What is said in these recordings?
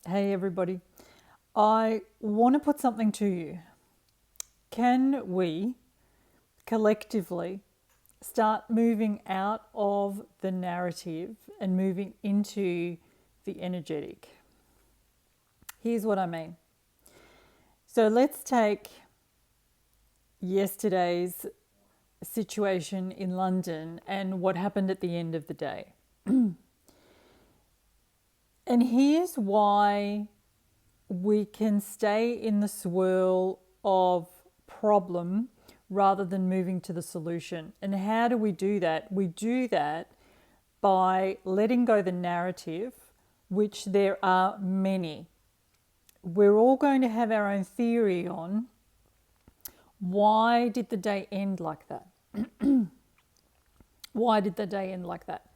Hey, everybody. I want to put something to you. Can we collectively start moving out of the narrative and moving into the energetic? Here's what I mean. So let's take yesterday's situation in London and what happened at the end of the day. And here's why we can stay in the swirl of problem rather than moving to the solution. And how do we do that? We do that by letting go the narrative, which there are many. We're all going to have our own theory on why did the day end like that? Why did the day end like that?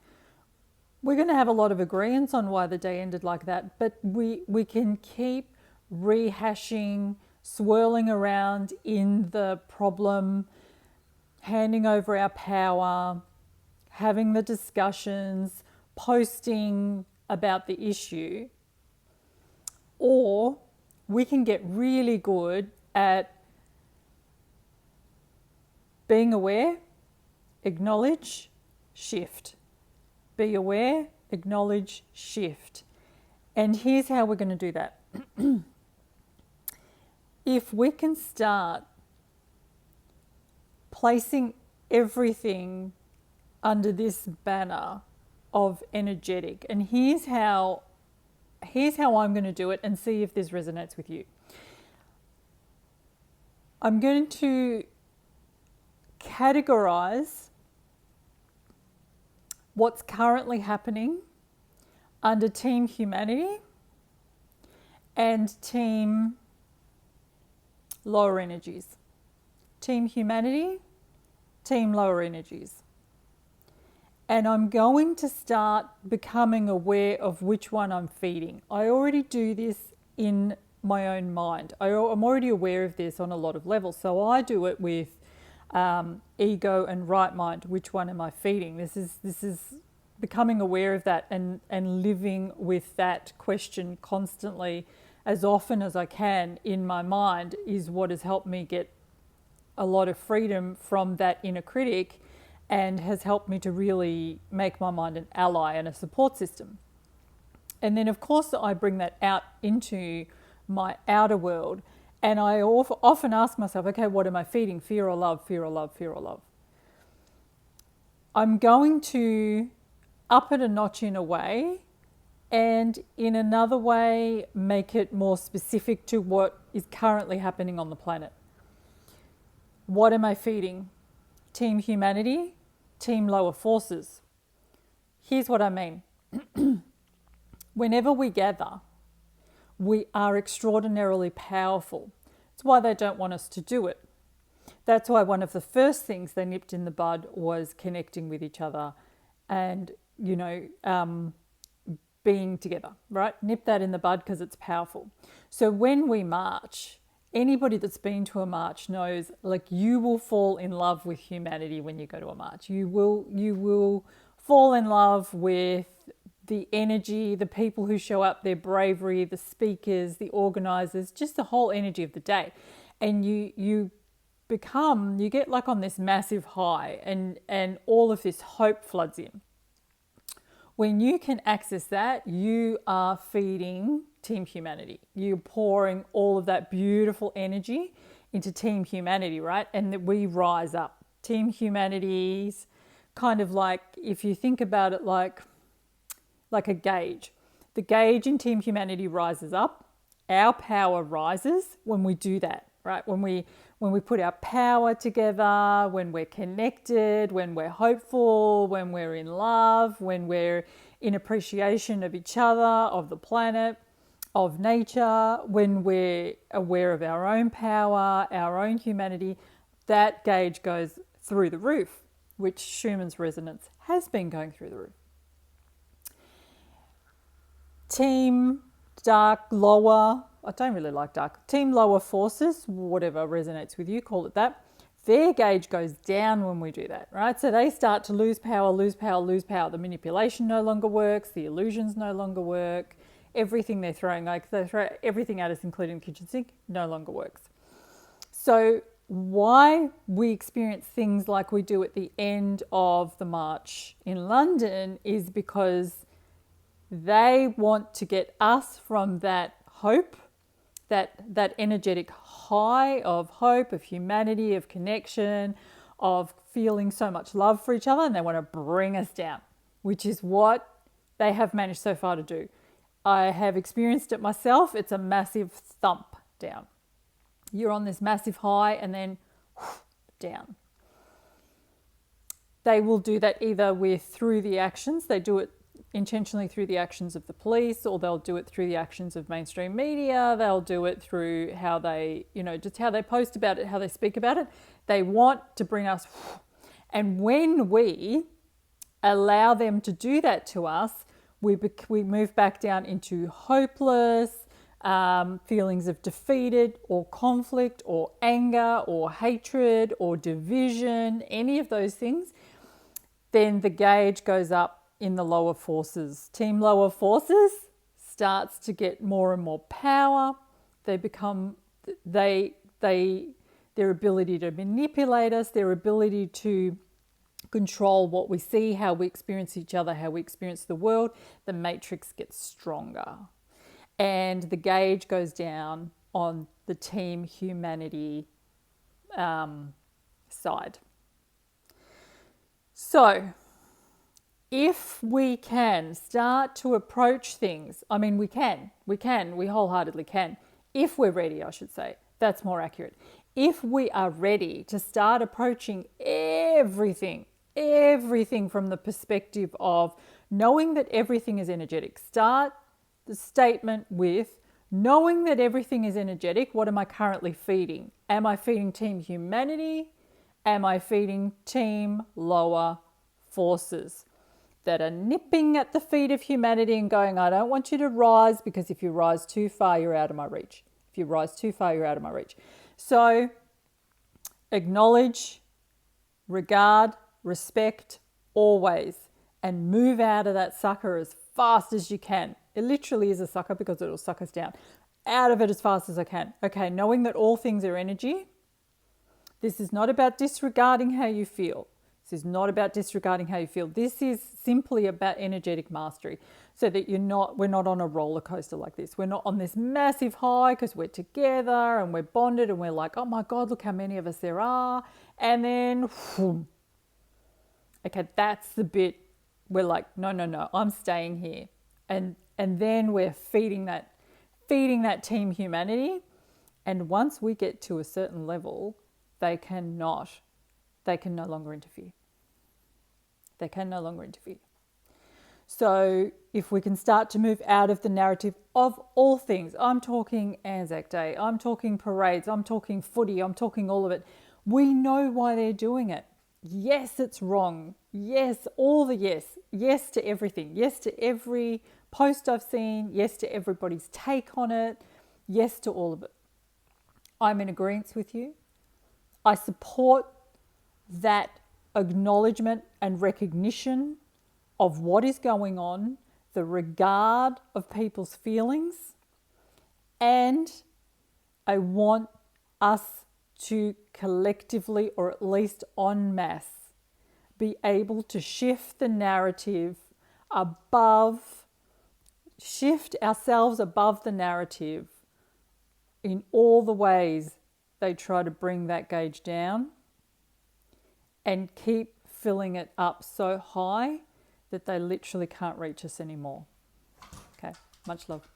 We're going to have a lot of agreements on why the day ended like that, but we can keep rehashing, swirling around in the problem, handing over our power, having the discussions, posting about the issue, or we can get really good at being aware, acknowledge, shift. Be aware, acknowledge, shift. And here's how we're going to do that. If we can start placing everything under this banner of energetic, and here's how I'm going to do it and see if this resonates with you. I'm going to categorize what's currently happening under Team Humanity and Team Lower Energies. Team Humanity, Team Lower Energies. And I'm going to start becoming aware of which one I'm feeding. I already do this in my own mind. I'm already aware of this on a lot of levels. So I do it with ego and right mind. Which one am I feeding? This is becoming aware of that and living with that question constantly as often as I can in my mind is what has helped me get a lot of freedom from that inner critic and has helped me to really make my mind an ally and a support system. And then, of course, I bring that out into my outer world. And I often ask myself, okay, what am I feeding? Fear or love, fear or love, fear or love? I'm going to up it a notch in a way and in another way make it more specific to what is currently happening on the planet. What am I feeding? Team Humanity, Team Lower Forces. Here's what I mean. Whenever we gather, we are extraordinarily powerful. That's why they don't want us to do it. That's why one of the first things they nipped in the bud was connecting with each other and, being together, right? Nip that in the bud because it's powerful. So when we march, anybody that's been to a march knows, like, you will fall in love with humanity when you go to a march. You will fall in love with the energy, the people who show up, their bravery, the speakers, the organizers, just the whole energy of the day. And you get like on this massive high and all of this hope floods in. When you can access that, you are feeding Team Humanity. You're pouring all of that beautiful energy into Team Humanity, right? And that we rise up. Team Humanity's kind of like, if you think about it like a gauge. The gauge in Team Humanity rises up. Our power rises when we do that, right? When we put our power together, when we're connected, when we're hopeful, when we're in love, when we're in appreciation of each other, of the planet, of nature, when we're aware of our own power, our own humanity, that gauge goes through the roof, which Schumann's resonance has been going through the roof. Team dark, lower, I don't really like dark, Team Lower Forces, whatever resonates with you, call it that, their gauge goes down when we do that, right? So they start to lose power, lose power, lose power. The manipulation no longer works, the illusions no longer work. everything they're throwing, like they throw everything at us, including the kitchen sink, no longer works. So why we experience things like we do at the end of the march in London is because they want to get us from that hope, that energetic high of hope, of humanity, of connection, of feeling so much love for each other, and they want to bring us down, which is what they have managed so far to do. I have experienced it myself. It's a massive thump down. You're on this massive high and then down. They will do that either through the actions. They do it intentionally through the actions of the police, or they'll do it through the actions of mainstream media. They'll do it through how they, just how they post about it, how they speak about it. They want to bring us. And when we allow them to do that to us, we move back down into hopeless, feelings of defeated or conflict or anger or hatred or division, any of those things. Then the gauge goes up in the lower forces. Team lower forces starts to get more and more power. They become, their ability to manipulate us, their ability to control what we see, how we experience each other, how we experience the world. The matrix gets stronger. And the gauge goes down on the team humanity side. So if we can start to approach things, we wholeheartedly can. If we're ready, I should say, that's more accurate. If we are ready to start approaching everything from the perspective of knowing that everything is energetic. Start the statement with knowing that everything is energetic. What am I currently feeding? Am I feeding team humanity? Am I feeding team lower forces that are nipping at the feet of humanity and going, I don't want you to rise, because if you rise too far, you're out of my reach. If you rise too far, you're out of my reach. So acknowledge, regard, respect always, and move out of that sucker as fast as you can. It literally is a sucker because it'll suck us down. Out of it as fast as I can. Okay, knowing that all things are energy. This is not about disregarding how you feel. This is not about disregarding how you feel. This is simply about energetic mastery, so that we're not on a roller coaster like this. We're not on this massive high because we're together and we're bonded and we're like, oh my God, look how many of us there are. And then, whoom. Okay, that's the bit we're like, no, I'm staying here. And then we're feeding that team humanity. And once we get to a certain level, they can no longer interfere. They can no longer interfere. So if we can start to move out of the narrative of all things, I'm talking Anzac Day, I'm talking parades, I'm talking footy, I'm talking all of it. We know why they're doing it. Yes, it's wrong. Yes, all the yes. Yes to everything. Yes to every post I've seen. Yes to everybody's take on it. Yes to all of it. I'm in agreement with you. I support that acknowledgement and recognition of what is going on, the regard of people's feelings, and I want us to collectively, or at least en masse, be able to shift the narrative shift ourselves above the narrative in all the ways they try to bring that gauge down, and keep filling it up so high that they literally can't reach us anymore. Okay, much love.